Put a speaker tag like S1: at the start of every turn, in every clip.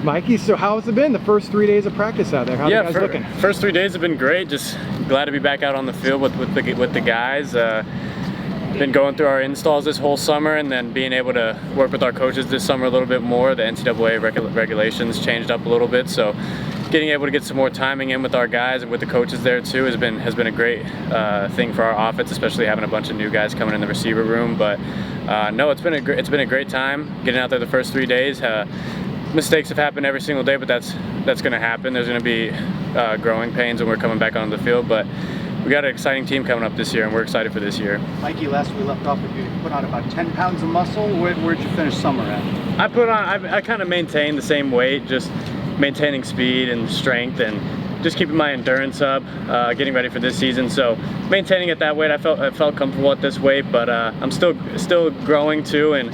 S1: Mikey, so how has it been the first 3 days of practice out there? How are you guys looking?
S2: First 3 days have been great. Just glad to be back out on the field with the guys. Been going through our installs this whole summer, and then being able to work with our coaches this summer a little bit more. The NCAA regulations changed up a little bit, so getting able to get some more timing in with our guys and with the coaches there too has been a great thing for our offense, especially having a bunch of new guys coming in the receiver room. But no, it's been a great time getting out there the first 3 days. Mistakes have happened every single day, but that's going to happen. There's going to be growing pains when we're coming back onto the field, but we got an exciting team coming up this year, and we're excited for this year.
S3: Mikey, last we left off with you put on about 10 pounds of muscle. Where'd you finish summer at?
S2: I kind of maintained the same weight, just maintaining speed and strength and just keeping my endurance up, getting ready for this season. So maintaining at that weight, I felt comfortable at this weight, but I'm still growing too, and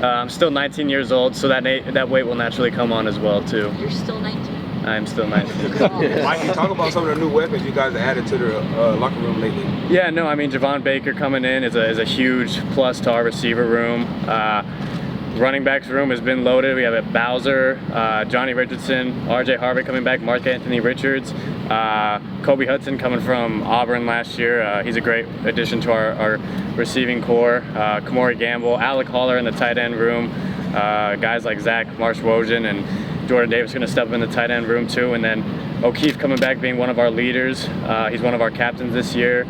S2: I'm still 19 years old, so that weight will naturally come on as well too.
S4: You're still 19?
S2: I'm still 19.
S5: Mikey, talk about some of the new weapons you guys have added to the locker room lately.
S2: Yeah, no, I mean, Javon Baker coming in is a huge plus to our receiver room. Running backs room has been loaded. We have Bowser, Johnny Richardson, RJ Harvey coming back, Mark Anthony Richards, Kobe Hudson coming from Auburn last year. He's a great addition to our receiving core. Kamori Gamble, Alec Haller in the tight end room. Guys like Zach Marsh-Wojan and Jordan Davis going to step up in the tight end room too. And then O'Keefe coming back, being one of our leaders. He's one of our captains this year.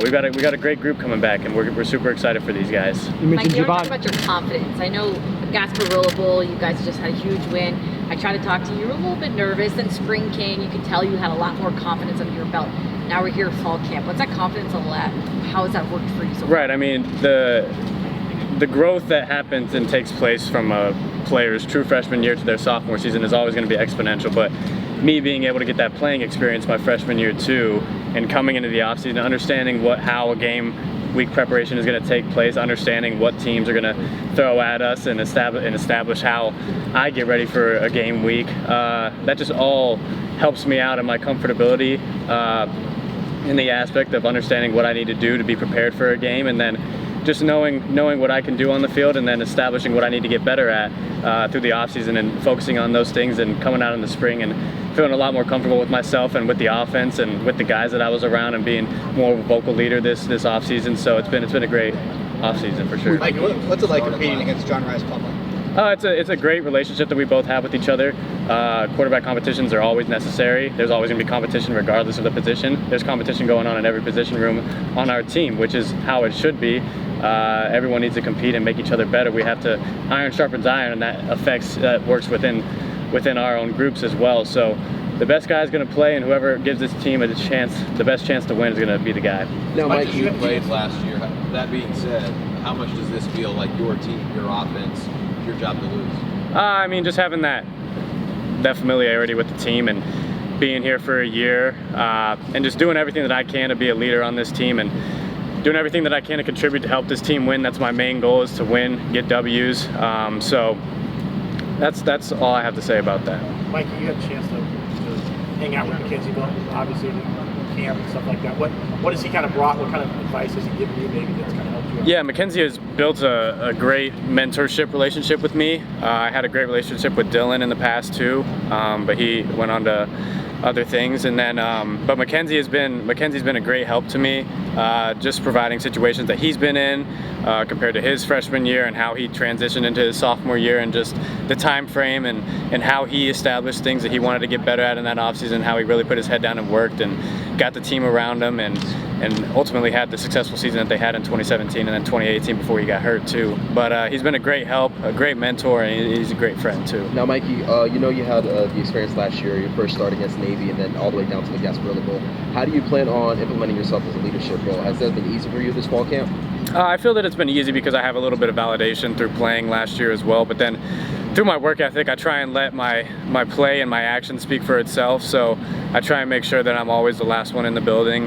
S2: We got a great group coming back, and we're super excited for these guys.
S4: Mike, you talk about your confidence. I know Gasparilla Bowl, you guys just had a huge win. I tried to talk to you. You were a little bit nervous. Then spring came. You could tell you had a lot more confidence under your belt. Now we're here at fall camp. What's that confidence level at? How has that worked for you so far?
S2: Right. I mean, the growth that happens and takes place from a player's true freshman year to their sophomore season is always going to be exponential. But me being able to get that playing experience my freshman year too, and coming into the offseason, understanding how a game week preparation is going to take place, understanding what teams are going to throw at us, and establish how I get ready for a game week. That just all helps me out in my comfortability in the aspect of understanding what I need to do to be prepared for a game, and then just knowing what I can do on the field, and then establishing what I need to get better at through the offseason, and focusing on those things, and coming out in the spring and feeling a lot more comfortable with myself and with the offense and with the guys that I was around, and being more of a vocal leader this offseason. So it's been a great offseason for sure.
S3: Mike, what's it like competing against John Rice Plumlee?
S2: It's a great relationship that we both have with each other. Quarterback competitions are always necessary. There's always going to be competition regardless of the position. There's competition going on in every position room on our team, which is how it should be. Everyone needs to compete and make each other better. We have to iron sharpens iron, and that works within our own groups as well. So the best guy is going to play, and whoever gives this team the best chance to win is going to be the guy.
S6: Now, Mike, you played last year. That being said, how much does this feel like your team, your offense, your job to lose?
S2: I mean, just having that familiarity with the team, and being here for a year, and just doing everything that I can to be a leader on this team, and doing everything that I can to contribute to help this team win. That's my main goal, is to win, get W's. So that's all I have to say about that.
S7: Mikey, you had a chance to hang out with Mackenzie, obviously in camp and stuff like that. What has he kind of brought? What kind of advice has he given you maybe that's kind of helped you out?
S2: Yeah, Mackenzie has built a great mentorship relationship with me. I had a great relationship with Dylan in the past too, but he went on to other things. And then, but Mackenzie's been a great help to me, just providing situations that he's been in compared to his freshman year, and how he transitioned into his sophomore year, and just the time frame and how he established things that he wanted to get better at in that offseason, how he really put his head down and worked and got the team around him, and ultimately had the successful season that they had in 2017 and then 2018 before he got hurt too. But he's been a great help, a great mentor, and he's a great friend too.
S8: Now, Mikey, you had the experience last year, your first start against Navy, and then all the way down to the Gasparilla Bowl. How do you plan on implementing yourself as a leadership role? Has that been easy for you this fall camp?
S2: I feel that it's been easy because I have a little bit of validation through playing last year as well, but then through my work ethic, I try and let my play and my action speak for itself. So I try and make sure that I'm always the last one in the building,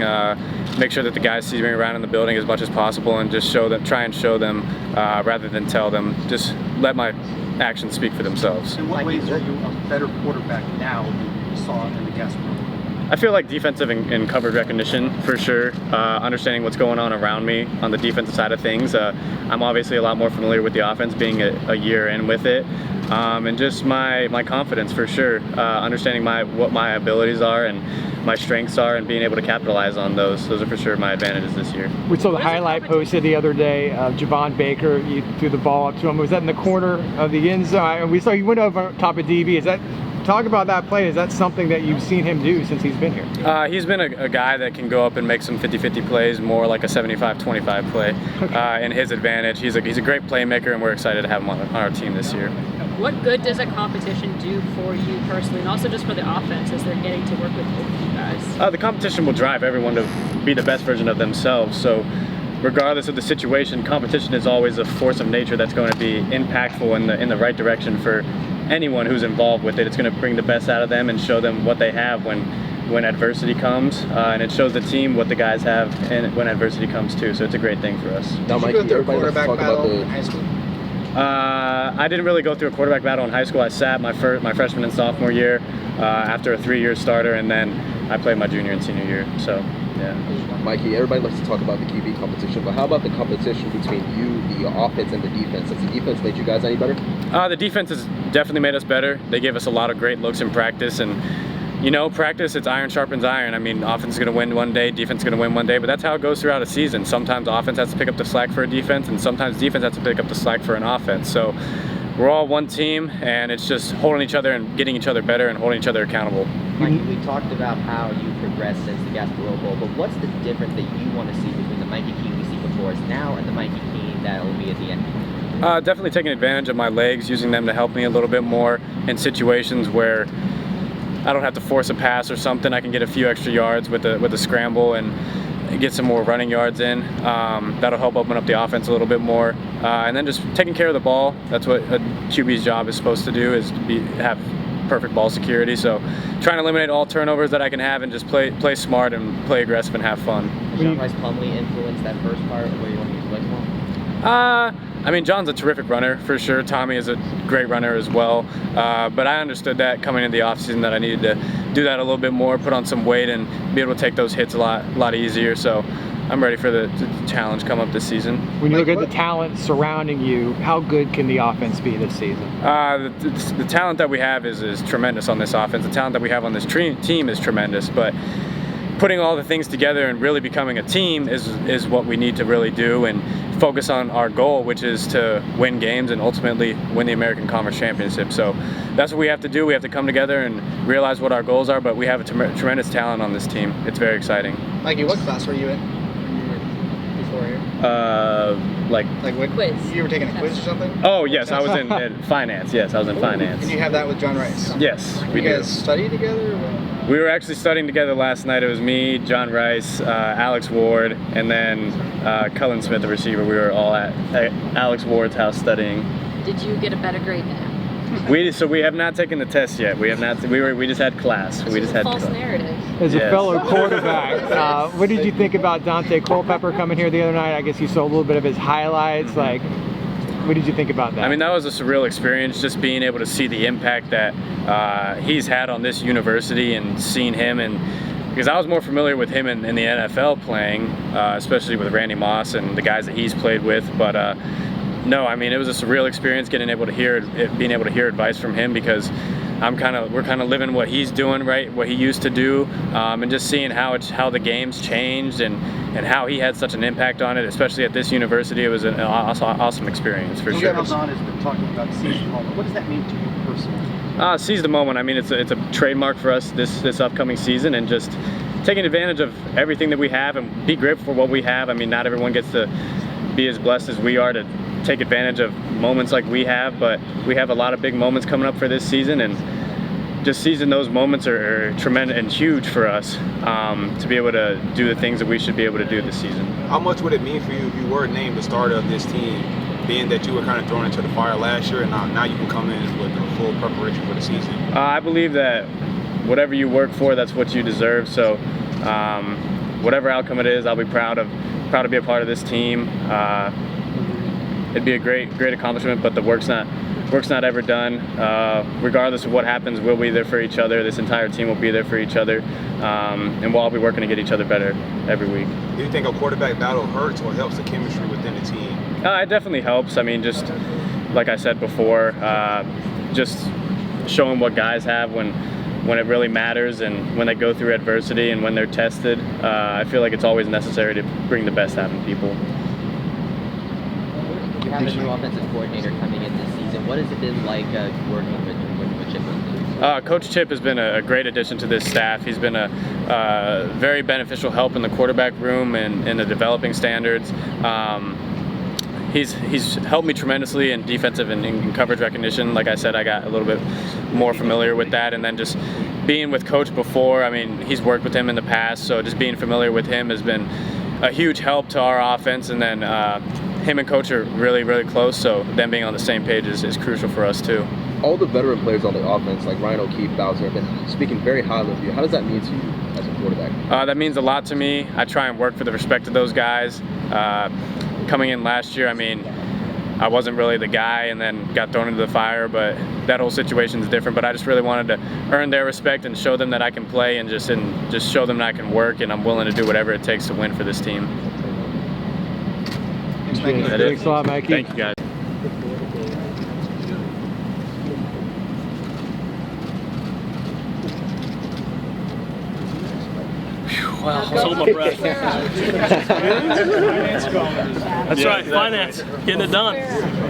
S2: make sure that the guys see me around in the building as much as possible, and just try and show them rather than tell them. Just let my actions speak for themselves.
S3: In what ways are you a better quarterback now than you saw in the Gasparilla?
S2: I feel like defensive and coverage recognition for sure, understanding what's going on around me on the defensive side of things. I'm obviously a lot more familiar with the offense being a year in with it, and just my confidence for sure. Understanding what my abilities are and my strengths are, and being able to capitalize on those. Those are for sure my advantages this year.
S1: We saw the highlight posted the other day of Javon Baker. You threw the ball up to him. Was that in the corner of the end zone? And we saw you went over top of DB. Talk about that play. Is that something that you've seen him do since he's been here?
S2: He's been a guy that can go up and make some 50-50 plays, more like a 75-25 play. In his advantage, he's a great playmaker, and we're excited to have him on our team this year.
S9: What good does a competition do for you personally, and also just for the offense as they're getting to work with both of you guys?
S2: The competition will drive everyone to be the best version of themselves. So regardless of the situation, competition is always a force of nature that's going to be impactful in the right direction for anyone who's involved with it. It's going to bring the best out of them and show them what they have when adversity comes, and it shows the team what the guys have and when adversity comes too. So it's a great thing for us.
S8: Now, Mikey, everybody likes to talk about the
S3: high school?
S2: I didn't really go through a quarterback battle in high school. I sat my freshman and sophomore year after a 3-year starter, and then I played my junior and senior year. So, yeah.
S8: Mikey, everybody likes to talk about the QB competition, but how about the competition between you, the offense, and the defense? Has the defense made you guys any better?
S2: The defense has definitely made us better. They gave us a lot of great looks in practice, and practice, it's iron sharpens iron. I mean, offense is going to win one day, defense is going to win one day, but that's how it goes throughout a season. Sometimes offense has to pick up the slack for a defense, and sometimes defense has to pick up the slack for an offense. So we're all one team, and it's just holding each other and getting each other better and holding each other accountable.
S10: Mikey, we talked about how you progressed since the Gasparilla Bowl, but what's the difference that you want to see between the Mikey Keene we see before us now and the Mikey Keene that will be at the end?
S2: Definitely taking advantage of my legs, using them to help me a little bit more in situations where I don't have to force a pass or something. I can get a few extra yards with a scramble and get some more running yards in. That'll help open up the offense a little bit more. And then just taking care of the ball. That's what a QB's job is supposed to do, is have perfect ball security. So trying to eliminate all turnovers that I can have and just play smart and play aggressive and have fun.
S10: Has John Rice Plumlee influenced that first part where you want to use legs more?
S2: I mean, John's a terrific runner for sure. Tommy is a great runner as well. But I understood that coming into the offseason that I needed to do that a little bit more, put on some weight, and be able to take those hits a lot easier. So I'm ready for the challenge come up this season.
S1: When you look at the talent surrounding you, how good can the offense be this season?
S2: The talent that we have is tremendous on this offense. The talent that we have on this team is tremendous. But putting all the things together and really becoming a team is what we need to really do, and focus on our goal, which is to win games and ultimately win the American Conference Championship. So that's what we have to do. We have to come together and realize what our goals are, but we have a tremendous talent on this team. It's very exciting.
S3: Mikey, what class were you in before here?
S2: Like
S3: what quiz? You were taking a quiz or something?
S2: Oh yes, I was in finance. Yes, I was in finance.
S3: And you have that with John Rice?
S2: Yes, we do.
S3: You guys study together? Or what?
S2: We were actually studying together last night. It was me, John Rice, Alex Ward, and then Cullen Smith, the receiver. We were all at Alex Ward's house studying.
S4: Did you get a better grade than him?
S2: We have not taken the test yet. We have not. We just had class.
S4: We just had false narrative.
S1: As a fellow quarterback, what did you think about Dante Culpepper coming here the other night? I guess you saw a little bit of his highlights. Like, what did you think about that?
S2: I mean, that was a surreal experience, just being able to see the impact that he's had on this university, and seeing him, and because I was more familiar with him in the NFL playing, especially with Randy Moss and the guys that he's played with. But no, I mean, it was a surreal experience being able to hear advice from him, because we're kind of living what he's doing, right? What he used to do, and just seeing how the game's changed and how he had such an impact on it, especially at this university. It was an awesome experience for sure.
S3: Amazon has been talking about seize the moment. What does that mean to you personally?
S2: Seize the moment. I mean, it's a trademark for us this upcoming season, and just taking advantage of everything that we have and be grateful for what we have. I mean, not everyone gets to be as blessed as we are to take advantage of moments like we have, but we have a lot of big moments coming up for this season, and just seizing those moments are tremendous and huge for us to be able to do the things that we should be able to do this season.
S5: How much would it mean for you if you were named the starter of this team, being that you were kind of thrown into the fire last year, and now you can come in with a full preparation for the season? I
S2: believe that whatever you work for, that's what you deserve. So whatever outcome it is, I'll be proud to be a part of this team. It'd be a great accomplishment, but the work's not ever done. Regardless of what happens, we'll be there for each other. This entire team will be there for each other, and we'll all be working to get each other better every week.
S5: Do you think a quarterback battle hurts or helps the chemistry within the team?
S2: It definitely helps. I mean, just like I said before, just show them what guys have when it really matters and when they go through adversity and when they're tested. I feel like it's always necessary to bring the best out in people.
S10: You have a new offensive coordinator coming in this season. What has it been like working with Chip?
S2: Coach Chip has been a great addition to this staff. He's been a very beneficial help in the quarterback room and in the developing standards. He's helped me tremendously in defensive and in coverage recognition. Like I said, I got a little bit more familiar with that, and then just being with Coach before. I mean, he's worked with him in the past, so just being familiar with him has been a huge help to our offense. And then him and Coach are really, really close, so them being on the same page is crucial for us too.
S8: All the veteran players on the offense, like Ryan O'Keefe, Bowser, have been speaking very highly of you. How does that mean to you as a quarterback?
S2: That means a lot to me. I try and work for the respect of those guys. Coming in last year, I mean, I wasn't really the guy and then got thrown into the fire, but that whole situation is different. But I just really wanted to earn their respect and show them that I can play and just show them that I can work, and I'm willing to do whatever it takes to win for this team.
S1: Thanks a lot, Mikey.
S2: Thank you, guys.
S11: Wow, hold my breath. That's right, finance, getting it done.